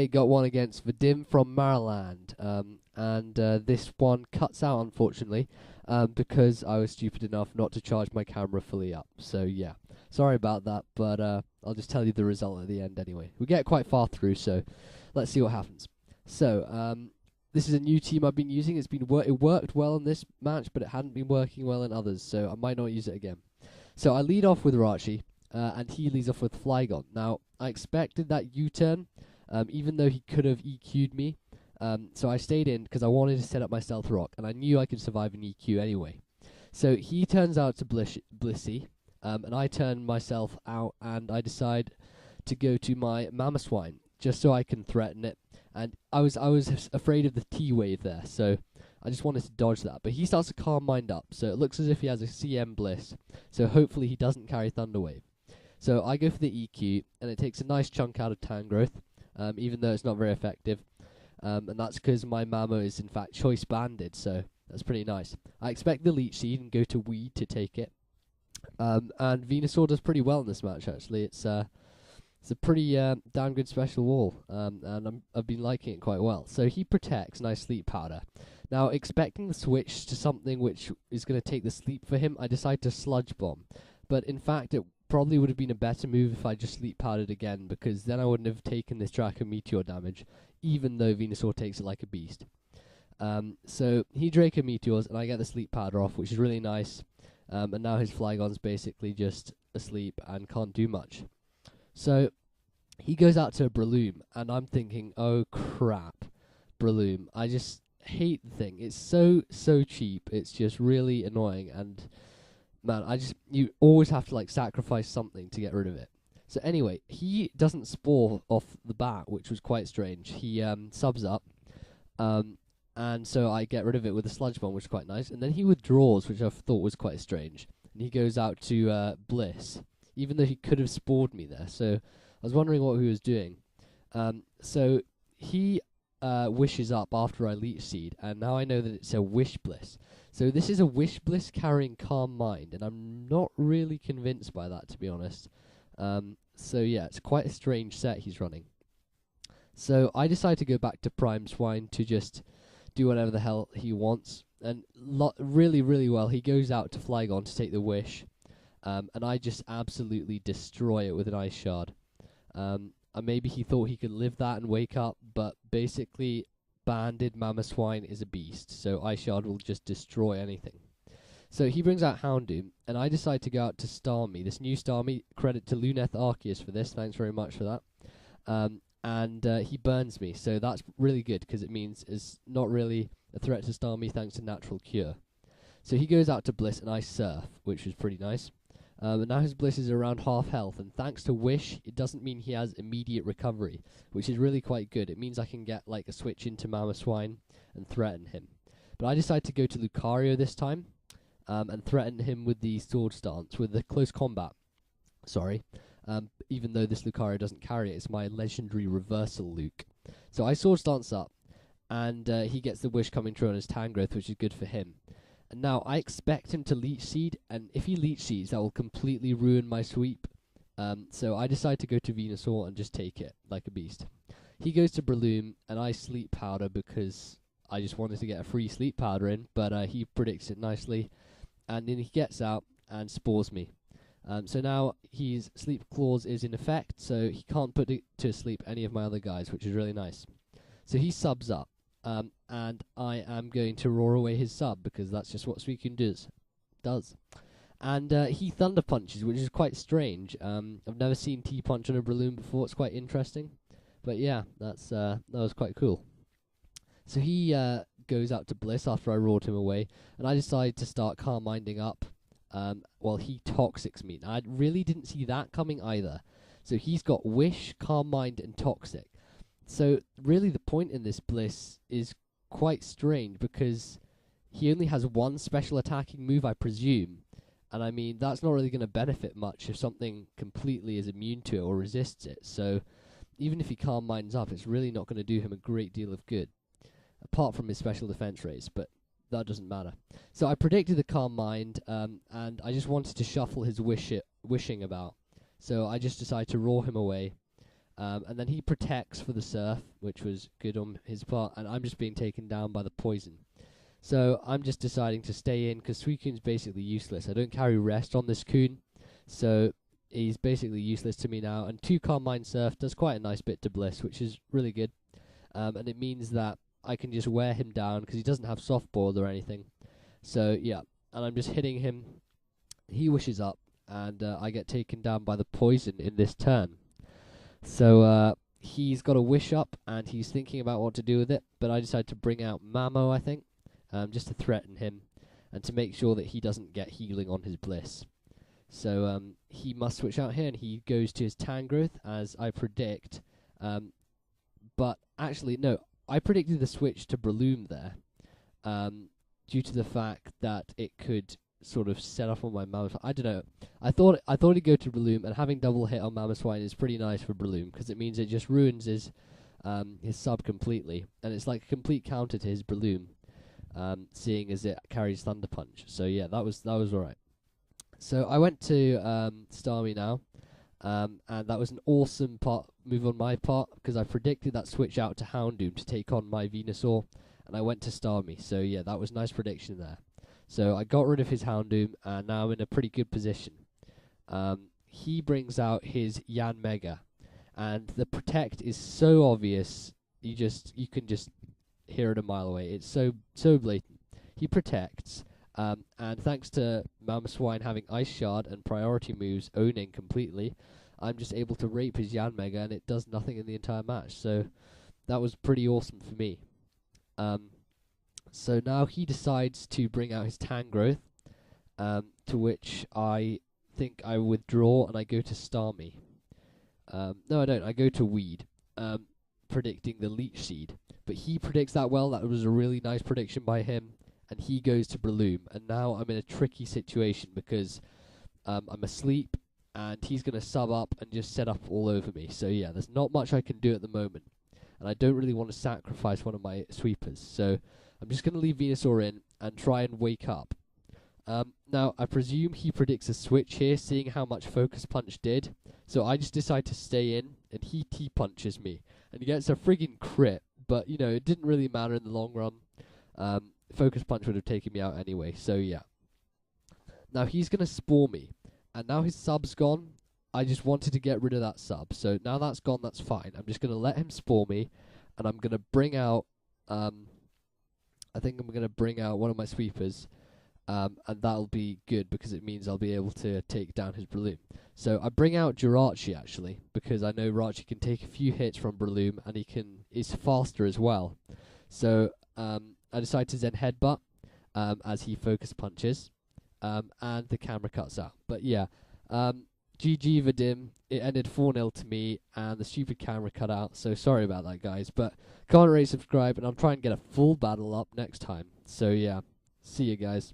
I got one against Vadim from Marriland, and this one cuts out, unfortunately, because I was stupid enough not to charge my camera fully up. So yeah, sorry about that, but I'll just tell you the result at the end anyway. We get quite far through, so let's see what happens. So this is a new team I've been using. It worked well in this match, but it hadn't been working well in others, so I might not use it again. So I lead off with Rachi, and he leads off with Flygon. Now I expected that U-turn. Even though he could have EQ'd me. So I stayed in because I wanted to set up my Stealth Rock, and I knew I could survive an EQ anyway. So he turns out to Blissey, and I turn myself out, and I decide to go to my Mamoswine, just so I can threaten it. And I was afraid of the T-Wave there, so I just wanted to dodge that. But he starts to Calm Mind up, so it looks as if he has a CM Bliss, so hopefully he doesn't carry Thunder Wave. So I go for the EQ, and it takes a nice chunk out of Tangrowth. Even though it's not very effective. And that's because my Mamo is in fact choice banded, so that's pretty nice. I expect the Leech Seed and go to Weed to take it. And Venusaur does pretty well in this match, actually. It's a pretty damn good special wall, and I've been liking it quite well. So he protects, nice Sleep Powder. Now, expecting the switch to something which is going to take the sleep for him, I decide to Sludge Bomb. But in fact, it probably would have been a better move if I just Sleep Powdered again, because then I wouldn't have taken this Draco Meteor damage, even though Venusaur takes it like a beast. So he Draco Meteors, and I get the Sleep Powder off, which is really nice. And now his Flygon's basically just asleep and can't do much. So he goes out to Breloom, and I'm thinking, oh crap, Breloom. I just hate the thing. It's so cheap. It's just really annoying, and man, you always have to like sacrifice something to get rid of it. So anyway, he doesn't spore off the bat, which was quite strange. He subs up, and so I get rid of it with a Sludge Bomb, which is quite nice. And then he withdraws, which I thought was quite strange. And he goes out to Bliss, even though he could have spored me there. So I was wondering what he was doing. So he wishes up after I Leech Seed, and now I know that it's a Wish Bliss. So this is a Wish Bliss carrying Calm Mind, and I'm not really convinced by that, to be honest. So yeah, it's quite a strange set he's running. So I decide to go back to Prime Swine to just do whatever the hell he wants. And really well, he goes out to Flygon to take the Wish. And I just absolutely destroy it with an Ice Shard. And maybe he thought he could live that and wake up, but basically banded Mamoswine is a beast, so Ice Shard will just destroy anything. So he brings out Houndoom, and I decide to go out to Starmie, this new Starmie. Credit to Luneth Arceus for this, thanks very much for that. And he burns me, so that's really good, because it means it's not really a threat to Starmie thanks to Natural Cure. So he goes out to Bliss, and I Surf, which is pretty nice. And now his Bliss is around half health, and thanks to Wish, it doesn't mean he has immediate recovery, which is really quite good. It means I can get like a switch into Mamoswine and threaten him. But I decide to go to Lucario this time, and threaten him with the Sword Stance, with the Close Combat. Sorry. Even though this Lucario doesn't carry it, it's my legendary Reversal Luke. So I Sword Stance up, and he gets the Wish coming through on his Tangrowth, which is good for him. And now I expect him to Leech Seed, and if he Leech Seeds, that will completely ruin my sweep. So I decide to go to Venusaur and just take it like a beast. He goes to Breloom, and I Sleep Powder because I just wanted to get a free Sleep Powder in, but he predicts it nicely, and then he gets out and spores me. So now his Sleep Claws is in effect, so he can't put to sleep any of my other guys, which is really nice. So he subs up. And I am going to roar away his sub, because that's just what Suicune does. And he Thunder Punches, which is quite strange. I've never seen T-Punch on a Breloom before. It's quite interesting. But yeah, that was quite cool. So he goes out to Bliss after I roared him away, and I decide to start Calm Minding up while he Toxics me. Now, I really didn't see that coming either. So he's got Wish, Calm Mind, and Toxic. So really the point in this Bliss is quite strange, because he only has one special attacking move, I presume. And I mean, that's not really going to benefit much if something completely is immune to it or resists it. So even if he Calm Minds up, it's really not going to do him a great deal of good, apart from his special defense raise, but that doesn't matter. So I predicted the Calm Mind, and I just wanted to shuffle his wishing about. So I just decided to roar him away. And then he protects for the surf, which was good on his part, and I'm just being taken down by the poison. So I'm just deciding to stay in, because Suicune's basically useless. I don't carry rest on this Coon, so he's basically useless to me now. And 2 Carmine Surf does quite a nice bit to Bliss, which is really good. And it means that I can just wear him down, because he doesn't have soft board or anything. So yeah, and I'm just hitting him. He wishes up, and I get taken down by the poison in this turn. So he's got a wish up, and he's thinking about what to do with it, but I decide to bring out Mamo, I think, just to threaten him, and to make sure that he doesn't get healing on his Bliss. So he must switch out here, and he goes to his Tangrowth, as I predict. But actually, no, I predicted the switch to Breloom there, due to the fact that it could sort of set off on my Mammoth. I don't know. I thought he'd go to Breloom, and having double hit on Mamoswine is pretty nice for Breloom, because it means it just ruins his sub completely, and it's like a complete counter to his Breloom, seeing as it carries Thunder Punch. So yeah, that was alright. So I went to Starmie now, and that was an awesome move on my part, because I predicted that switch out to Houndoom to take on my Venusaur, and I went to Starmie. So yeah, that was a nice prediction there. So I got rid of his Houndoom, and now I'm in a pretty good position. He brings out his Yan Mega, and the Protect is so obvious, you can just hear it a mile away. It's so blatant. He protects, and thanks to Mamoswine having Ice Shard and priority moves owning completely, I'm just able to rape his Yan Mega, and it does nothing in the entire match. So that was pretty awesome for me. So now he decides to bring out his Tangrowth, to which I think I withdraw and I go to Starmie. No, I don't. I go to Weed, predicting the Leech Seed. But he predicts that well. That was a really nice prediction by him. And he goes to Breloom. And now I'm in a tricky situation, because I'm asleep, and he's going to sub up and just set up all over me. So yeah, there's not much I can do at the moment. And I don't really want to sacrifice one of my sweepers. So I'm just going to leave Venusaur in and try and wake up. Now, I presume he predicts a switch here, seeing how much Focus Punch did. So I just decide to stay in, and he T-punches me. And he gets a friggin' crit, but, you know, it didn't really matter in the long run. Focus Punch would have taken me out anyway, so yeah. Now, he's going to Spore me, and now his sub's gone. I just wanted to get rid of that sub, so now that's gone, that's fine. I'm just going to let him Spore me, and I'm going to bring out... I think I'm going to bring out one of my sweepers, and that'll be good, because it means I'll be able to take down his Breloom. So I bring out Jirachi, actually, because I know Jirachi can take a few hits from Breloom, and is faster as well. So I decide to Zen Headbutt, as he Focus Punches, and the camera cuts out. But yeah, GG Vadim, it ended 4-0 to me, and the stupid camera cut out, so sorry about that, guys. But comment, rate, subscribe, and I'll try and get a full battle up next time. So yeah, see you guys.